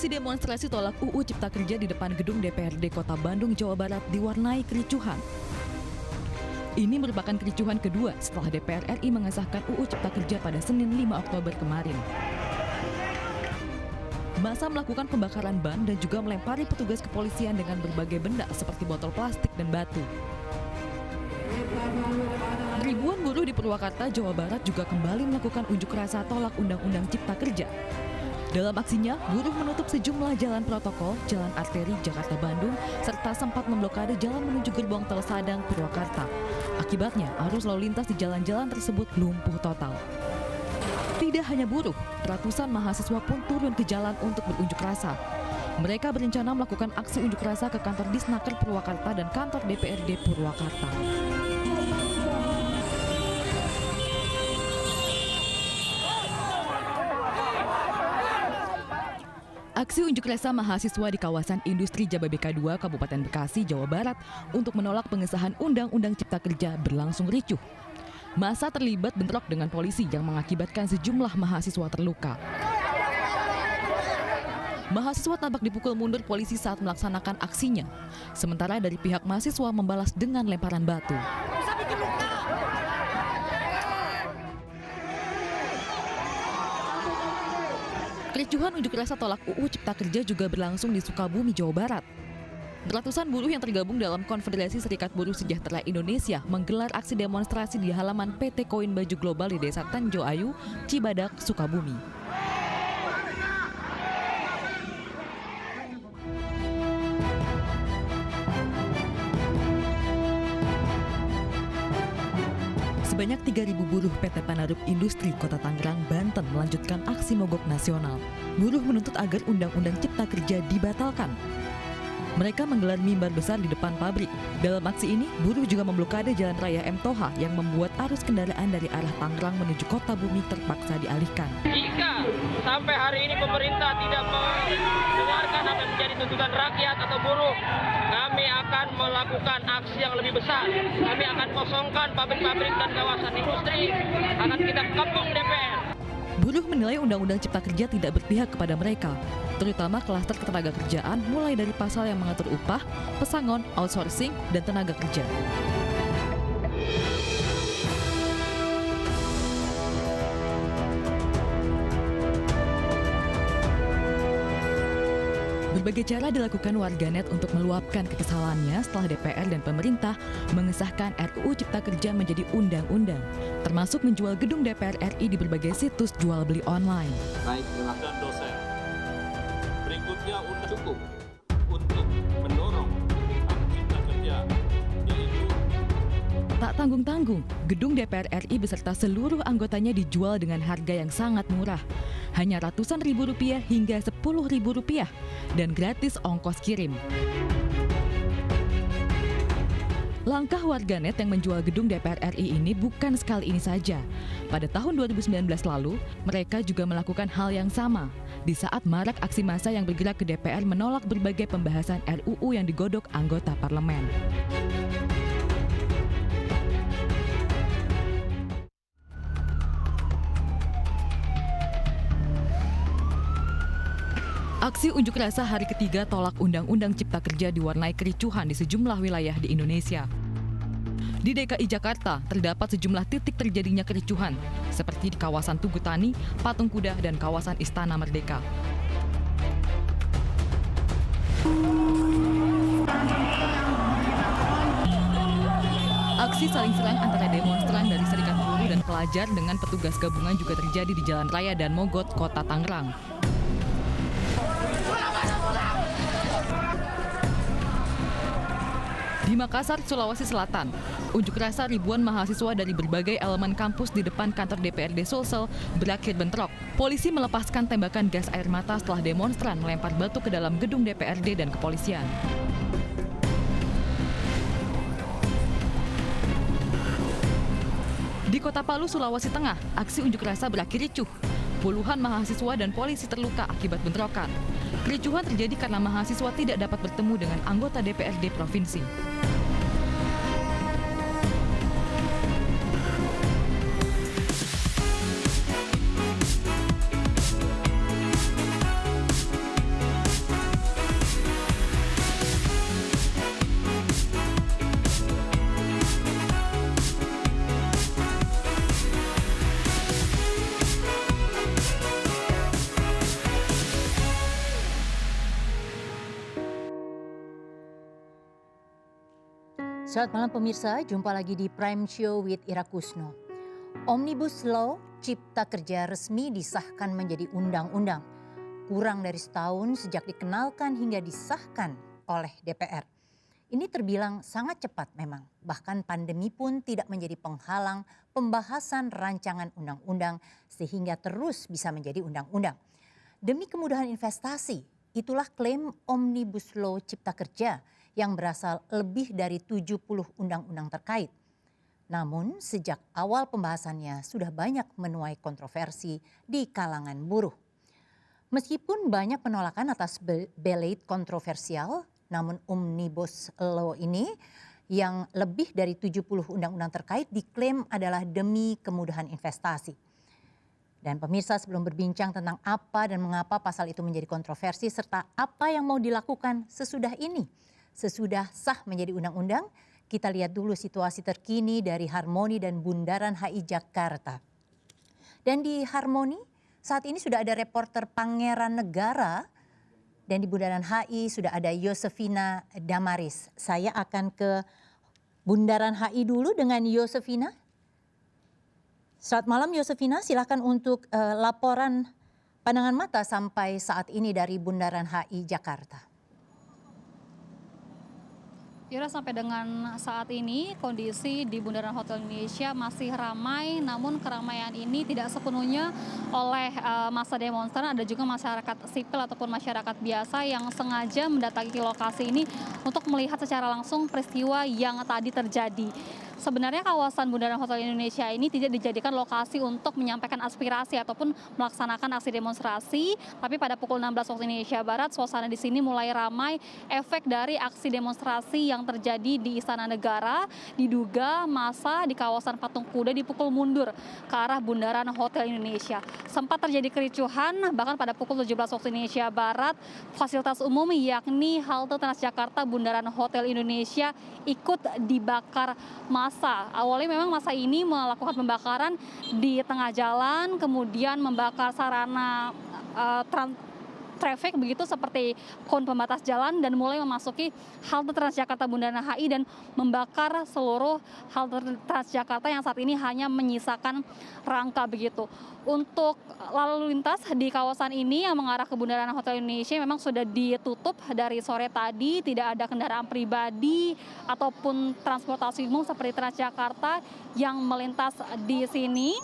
Aksi demonstrasi tolak UU Cipta Kerja di depan gedung DPRD Kota Bandung, Jawa Barat diwarnai kericuhan. Ini merupakan kericuhan kedua setelah DPR RI mengesahkan UU Cipta Kerja pada Senin 5 Oktober kemarin. Massa melakukan pembakaran ban dan juga melempari petugas kepolisian dengan berbagai benda seperti botol plastik dan batu. Ribuan buruh di Purwakarta, Jawa Barat juga kembali melakukan unjuk rasa tolak Undang-Undang Cipta Kerja. Dalam aksinya, buruh menutup sejumlah jalan protokol, jalan arteri Jakarta-Bandung, serta sempat memblokade jalan menuju gerbang Tol Sadang, Purwakarta. Akibatnya, arus lalu lintas di jalan-jalan tersebut lumpuh total. Tidak hanya buruh, ratusan mahasiswa pun turun ke jalan untuk berunjuk rasa. Mereka berencana melakukan aksi unjuk rasa ke kantor Disnaker Purwakarta dan kantor DPRD Purwakarta. Aksi unjuk rasa mahasiswa di kawasan industri Jababeka 2, Kabupaten Bekasi, Jawa Barat untuk menolak pengesahan Undang-Undang Cipta Kerja berlangsung ricuh. Massa terlibat bentrok dengan polisi yang mengakibatkan sejumlah mahasiswa terluka. Mahasiswa tampak dipukul mundur polisi saat melaksanakan aksinya. Sementara dari pihak mahasiswa membalas dengan lemparan batu. Kericuhan unjuk rasa tolak UU Cipta Kerja juga berlangsung di Sukabumi, Jawa Barat. Ratusan buruh yang tergabung dalam Konfederasi Serikat Buruh Sejahtera Indonesia menggelar aksi demonstrasi di halaman PT Koin Baju Global di Desa Tanjo Ayu, Cibadak, Sukabumi. Sebanyak 3.000 buruh PT Panarup Industri Kota Tangerang, Banten melanjutkan aksi mogok nasional. Buruh menuntut agar Undang-Undang Cipta Kerja dibatalkan. Mereka menggelar mimbar besar di depan pabrik. Dalam aksi ini, buruh juga memblokade Jalan Raya M. Toha yang membuat arus kendaraan dari arah Tangerang menuju Kota Bumi terpaksa dialihkan. Jika sampai hari ini pemerintah tidak mendengarkan apa yang menjadi tuntutan rakyat atau buruh, kami akan melakukan aksi yang lebih besar. Kami akan kosongkan pabrik-pabrik dan kawasan industri, akan kita kepung DPR. Buruh menilai Undang-Undang Cipta Kerja tidak berpihak kepada mereka, terutama klaster ketenaga kerjaan mulai dari pasal yang mengatur upah, pesangon, outsourcing, dan tenaga kerja. Berbagai cara dilakukan warganet untuk meluapkan kekesalannya setelah DPR dan pemerintah mengesahkan RUU Cipta Kerja menjadi undang-undang, termasuk menjual gedung DPR RI di berbagai situs jual beli online. Baik, dan dosen. Berikutnya cukup untuk mendorong hak cipta kerja, yaitu tak tanggung-tanggung, gedung DPR RI beserta seluruh anggotanya dijual dengan harga yang sangat murah, hanya ratusan ribu rupiah hingga 10.000 rupiah, dan gratis ongkos kirim. Langkah warganet yang menjual gedung DPR RI ini bukan sekali ini saja. Pada tahun 2019 lalu, mereka juga melakukan hal yang sama. Di saat marak aksi massa yang bergerak ke DPR menolak berbagai pembahasan RUU yang digodok anggota parlemen. Aksi unjuk rasa hari ketiga tolak Undang-Undang Cipta Kerja diwarnai kericuhan di sejumlah wilayah di Indonesia. Di DKI Jakarta, terdapat sejumlah titik terjadinya kericuhan, seperti di kawasan Tugu Tani, Patung Kuda, dan kawasan Istana Merdeka. Aksi saling serang antara demonstran dari Serikat Buruh dan pelajar dengan petugas gabungan juga terjadi di Jalan Raya dan Mogot, Kota Tangerang. Di Makassar, Sulawesi Selatan, unjuk rasa ribuan mahasiswa dari berbagai elemen kampus di depan kantor DPRD Sulsel berakhir bentrok. Polisi melepaskan tembakan gas air mata setelah demonstran melempar batu ke dalam gedung DPRD dan kepolisian. Di Kota Palu, Sulawesi Tengah, aksi unjuk rasa berakhir ricuh. Puluhan mahasiswa dan polisi terluka akibat bentrokan. Kericuhan terjadi karena mahasiswa tidak dapat bertemu dengan anggota DPRD provinsi. Selamat malam pemirsa, jumpa lagi di Prime Show with Ira Kusno. Omnibus Law Cipta Kerja resmi disahkan menjadi undang-undang. Kurang dari setahun sejak dikenalkan hingga disahkan oleh DPR. Ini terbilang sangat cepat memang, bahkan pandemi pun tidak menjadi penghalang pembahasan rancangan undang-undang sehingga terus bisa menjadi undang-undang. Demi kemudahan investasi, itulah klaim Omnibus Law Cipta Kerja yang berasal lebih dari 70 undang-undang terkait. Namun sejak awal pembahasannya sudah banyak menuai kontroversi di kalangan buruh. Meskipun banyak penolakan atas belaid kontroversial, namun Omnibus Law ini yang lebih dari 70 undang-undang terkait diklaim adalah demi kemudahan investasi. Dan pemirsa, sebelum berbincang tentang apa dan mengapa pasal itu menjadi kontroversi serta apa yang mau dilakukan sesudah ini, sesudah sah menjadi undang-undang, kita lihat dulu situasi terkini dari Harmoni dan Bundaran HI Jakarta. Dan di Harmoni saat ini sudah ada reporter Pangeran Negara dan di Bundaran HI sudah ada Yosefina Damaris. Saya akan ke Bundaran HI dulu dengan Yosefina. Selamat malam Yosefina, silakan untuk laporan pandangan mata sampai saat ini dari Bundaran HI Jakarta. Ira, sampai dengan saat ini kondisi di Bundaran Hotel Indonesia masih ramai, namun keramaian ini tidak sepenuhnya oleh massa demonstran, ada juga masyarakat sipil ataupun masyarakat biasa yang sengaja mendatangi lokasi ini untuk melihat secara langsung peristiwa yang tadi terjadi. Sebenarnya kawasan Bundaran Hotel Indonesia ini tidak dijadikan lokasi untuk menyampaikan aspirasi ataupun melaksanakan aksi demonstrasi, tapi pada pukul 16 waktu Indonesia Barat suasana di sini mulai ramai efek dari aksi demonstrasi yang terjadi di Istana Negara. Diduga massa di kawasan Patung Kuda dipukul mundur ke arah Bundaran Hotel Indonesia. Sempat terjadi kericuhan bahkan pada pukul 17 waktu Indonesia Barat, fasilitas umum yakni halte Transjakarta Bundaran Hotel Indonesia ikut dibakar massa. Awalnya memang massa ini melakukan pembakaran di tengah jalan, kemudian membakar sarana traffic begitu seperti kon pembatas jalan dan mulai memasuki halte Transjakarta Bundaran HI dan membakar seluruh halte Transjakarta yang saat ini hanya menyisakan rangka begitu. Untuk lalu lintas di kawasan ini yang mengarah ke Bundaran Hotel Indonesia memang sudah ditutup dari sore tadi, tidak ada kendaraan pribadi ataupun transportasi umum seperti Transjakarta yang melintas di sini.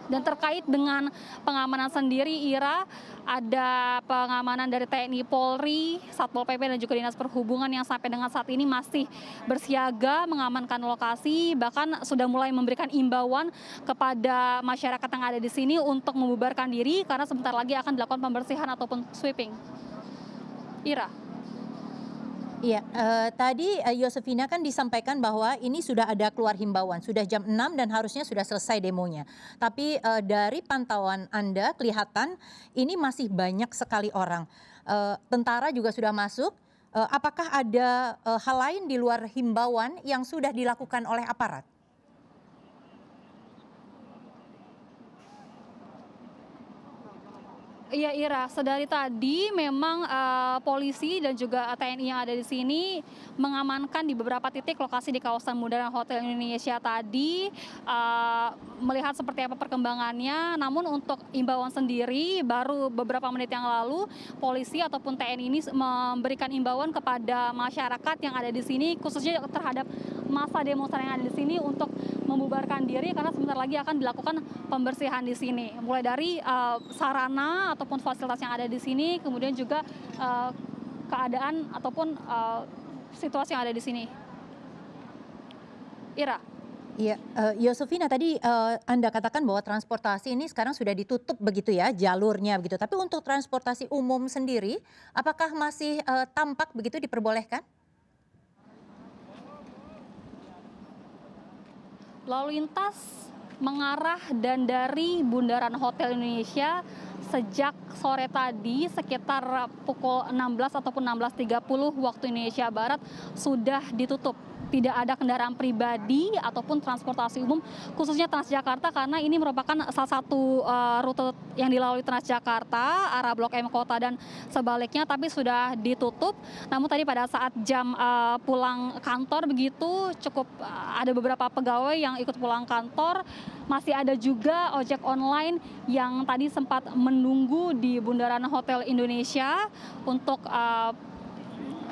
Dan terkait dengan pengamanan sendiri, Ira, ada pengamanan dari TNI Polri, Satpol PP dan juga Dinas Perhubungan yang sampai dengan saat ini masih bersiaga mengamankan lokasi, bahkan sudah mulai memberikan imbauan kepada masyarakat yang ada di sini untuk membubarkan diri karena sebentar lagi akan dilakukan pembersihan ataupun sweeping. Ira. Iya, tadi Yosefina kan disampaikan bahwa ini sudah ada keluar himbauan, sudah jam 6 dan harusnya sudah selesai demonya. Tapi dari pantauan Anda kelihatan ini masih banyak sekali orang. Tentara juga sudah masuk. Apakah ada hal lain di luar himbauan yang sudah dilakukan oleh aparat? Iya Ira, sedari tadi memang polisi dan juga TNI yang ada di sini mengamankan di beberapa titik lokasi di kawasan Bundaran Hotel Indonesia tadi, melihat seperti apa perkembangannya. Namun untuk imbauan sendiri baru beberapa menit yang lalu polisi ataupun TNI ini memberikan imbauan kepada masyarakat yang ada di sini khususnya terhadap massa demonstran yang ada di sini untuk membubarkan diri karena sebentar lagi akan dilakukan pembersihan di sini. Mulai dari sarana ataupun fasilitas yang ada di sini, kemudian juga keadaan ataupun situasi yang ada di sini. Ira. Iya, Yosefina tadi Anda katakan bahwa transportasi ini sekarang sudah ditutup begitu ya jalurnya begitu. Tapi untuk transportasi umum sendiri, apakah masih tampak begitu diperbolehkan? Lalu lintas mengarah dan dari Bundaran Hotel Indonesia sejak sore tadi sekitar pukul 16 ataupun 16.30 waktu Indonesia Barat sudah ditutup. tidak ada kendaraan pribadi ataupun transportasi umum, khususnya Transjakarta, karena ini merupakan salah satu rute yang dilalui Transjakarta arah Blok M Kota dan sebaliknya, tapi sudah ditutup. Namun tadi pada saat jam pulang kantor begitu cukup ada beberapa pegawai yang ikut pulang kantor. Masih ada juga ojek online yang tadi sempat menunggu di Bundaran Hotel Indonesia untuk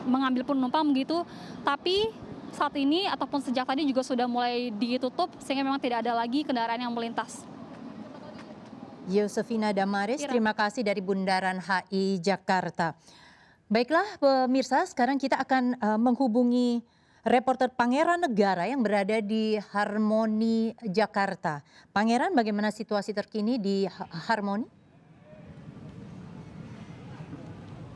mengambil penumpang begitu, tapi saat ini ataupun sejak tadi juga sudah mulai ditutup sehingga memang tidak ada lagi kendaraan yang melintas. Yosefina Damaris, terima kasih dari Bundaran HI Jakarta. Baiklah pemirsa, sekarang kita akan menghubungi reporter Pangeran Negara yang berada di Harmoni Jakarta. Pangeran, bagaimana situasi terkini di Harmoni?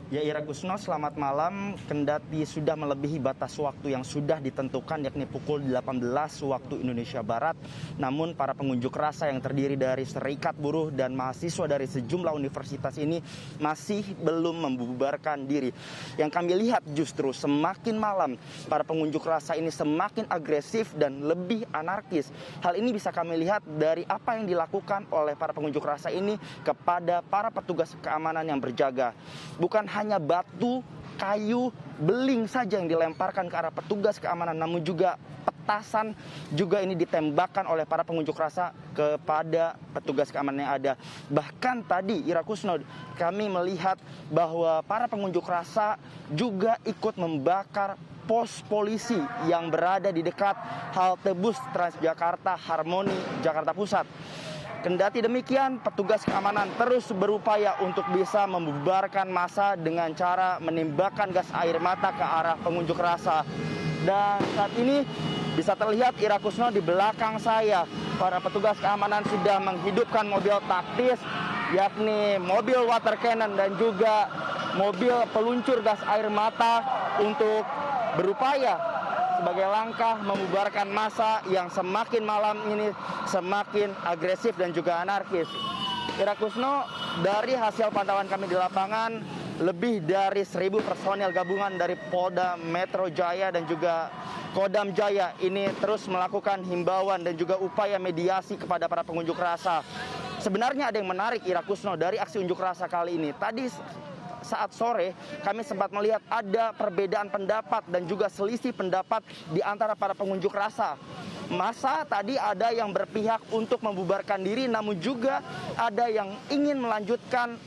Ya, Ira Kusno, selamat malam. Kendati sudah melebihi batas waktu yang sudah ditentukan, yakni pukul 18 waktu Indonesia Barat, namun para pengunjuk rasa yang terdiri dari serikat buruh dan mahasiswa dari sejumlah universitas ini masih belum membubarkan diri. Yang kami lihat justru semakin malam para pengunjuk rasa ini semakin agresif dan lebih anarkis. Hal ini bisa kami lihat dari apa yang dilakukan oleh para pengunjuk rasa ini kepada para petugas keamanan yang berjaga. Bukan hanya batu, kayu, beling saja yang dilemparkan ke arah petugas keamanan, namun juga petasan juga ini ditembakkan oleh para pengunjuk rasa kepada petugas keamanan yang ada. Bahkan tadi, Ira Kusno, kami melihat bahwa para pengunjuk rasa juga ikut membakar pos polisi yang berada di dekat halte bus Transjakarta Harmoni Jakarta Pusat. Kendati demikian, petugas keamanan terus berupaya untuk bisa membubarkan massa dengan cara menembakkan gas air mata ke arah pengunjuk rasa. Dan saat ini bisa terlihat, Ira Kusno, di belakang saya para petugas keamanan sudah menghidupkan mobil taktis, yakni mobil water cannon dan juga mobil peluncur gas air mata untuk berupaya sebagai langkah membubarkan massa yang semakin malam ini semakin agresif dan juga anarkis. Ira Kusno, dari hasil pantauan kami di lapangan, lebih dari 1.000 personel gabungan dari Polda Metro Jaya dan juga Kodam Jaya ini terus melakukan himbauan dan juga upaya mediasi kepada para pengunjuk rasa. Sebenarnya ada yang menarik, Ira Kusno, dari aksi unjuk rasa kali ini. Tadi saat sore kami sempat melihat ada perbedaan pendapat dan juga selisih pendapat di antara para pengunjuk rasa. Masa tadi ada yang berpihak untuk membubarkan diri, namun juga ada yang ingin melanjutkan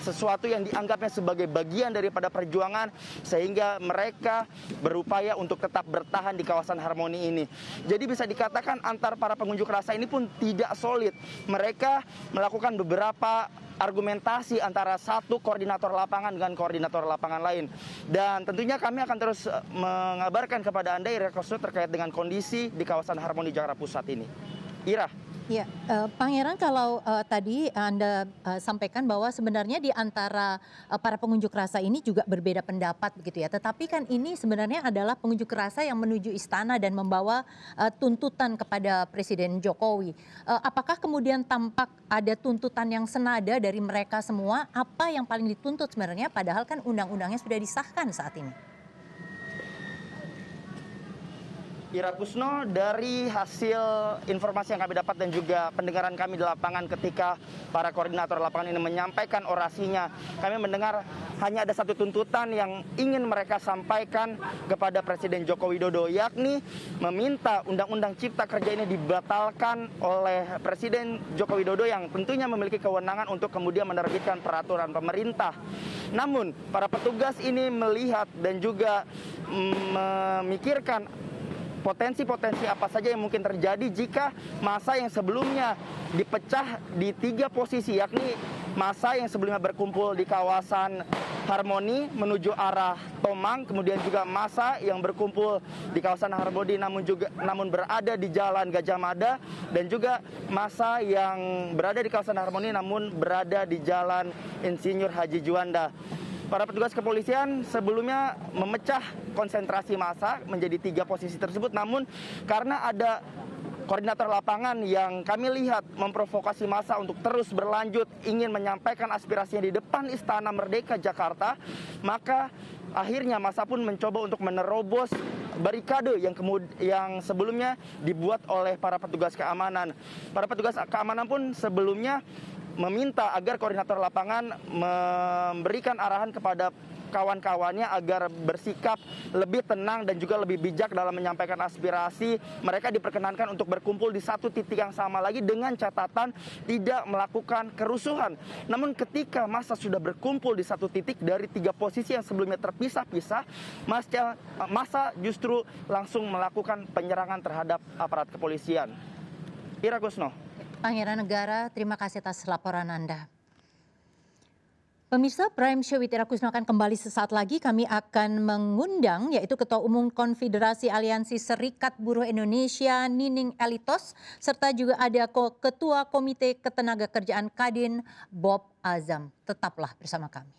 sesuatu yang dianggapnya sebagai bagian daripada perjuangan, sehingga mereka berupaya untuk tetap bertahan di kawasan Harmoni ini. Jadi bisa dikatakan antar para pengunjuk rasa ini pun tidak solid. Mereka melakukan beberapa argumentasi antara satu koordinator lapangan dengan koordinator lapangan lain. Dan tentunya kami akan terus mengabarkan kepada Anda, Ira Kusno, terkait dengan kondisi di kawasan Harmoni Jakarta Pusat ini. Ira. Ya, Pangeran, kalau tadi Anda sampaikan bahwa sebenarnya di antara para pengunjuk rasa ini juga berbeda pendapat begitu ya. Tetapi kan ini sebenarnya adalah pengunjuk rasa yang menuju istana dan membawa tuntutan kepada Presiden Jokowi. Apakah kemudian tampak ada tuntutan yang senada dari mereka semua? Apa yang paling dituntut sebenarnya? Padahal kan undang-undangnya sudah disahkan saat ini. Ira Kusno, dari hasil informasi yang kami dapat dan juga pendengaran kami di lapangan ketika para koordinator lapangan ini menyampaikan orasinya, kami mendengar hanya ada satu tuntutan yang ingin mereka sampaikan kepada Presiden Joko Widodo, yakni meminta Undang-Undang Cipta Kerja ini dibatalkan oleh Presiden Joko Widodo yang tentunya memiliki kewenangan untuk kemudian menerbitkan peraturan pemerintah. Namun para petugas ini melihat dan juga memikirkan potensi-potensi apa saja yang mungkin terjadi jika massa yang sebelumnya dipecah di 3 posisi, yakni massa yang sebelumnya berkumpul di kawasan Harmoni menuju arah Tomang, kemudian juga massa yang berkumpul di kawasan Harmoni namun berada di Jalan Gajah Mada, dan juga massa yang berada di kawasan Harmoni namun berada di Jalan Insinyur Haji Juanda. Para petugas kepolisian sebelumnya memecah konsentrasi massa menjadi 3 posisi tersebut, namun karena ada koordinator lapangan yang kami lihat memprovokasi massa untuk terus berlanjut ingin menyampaikan aspirasinya di depan Istana Merdeka Jakarta, maka akhirnya massa pun mencoba untuk menerobos barikade yang sebelumnya dibuat oleh para petugas keamanan. Para petugas keamanan pun sebelumnya meminta agar koordinator lapangan memberikan arahan kepada kawan-kawannya agar bersikap lebih tenang dan juga lebih bijak dalam menyampaikan aspirasi. Mereka diperkenankan untuk berkumpul di satu titik yang sama lagi dengan catatan tidak melakukan kerusuhan. Namun ketika massa sudah berkumpul di satu titik dari 3 posisi yang sebelumnya terpisah-pisah, massa justru langsung melakukan penyerangan terhadap aparat kepolisian. Ira Kusno. Pangeran Negara, terima kasih atas laporan Anda. Pemirsa, Prime Show with Ira Kusno akan kembali sesaat lagi. Kami akan mengundang yaitu Ketua Umum Konfederasi Aliansi Serikat Buruh Indonesia Nining Elitos, serta juga ada Ketua Komite Ketenagakerjaan Kadin Bob Azam. Tetaplah bersama kami.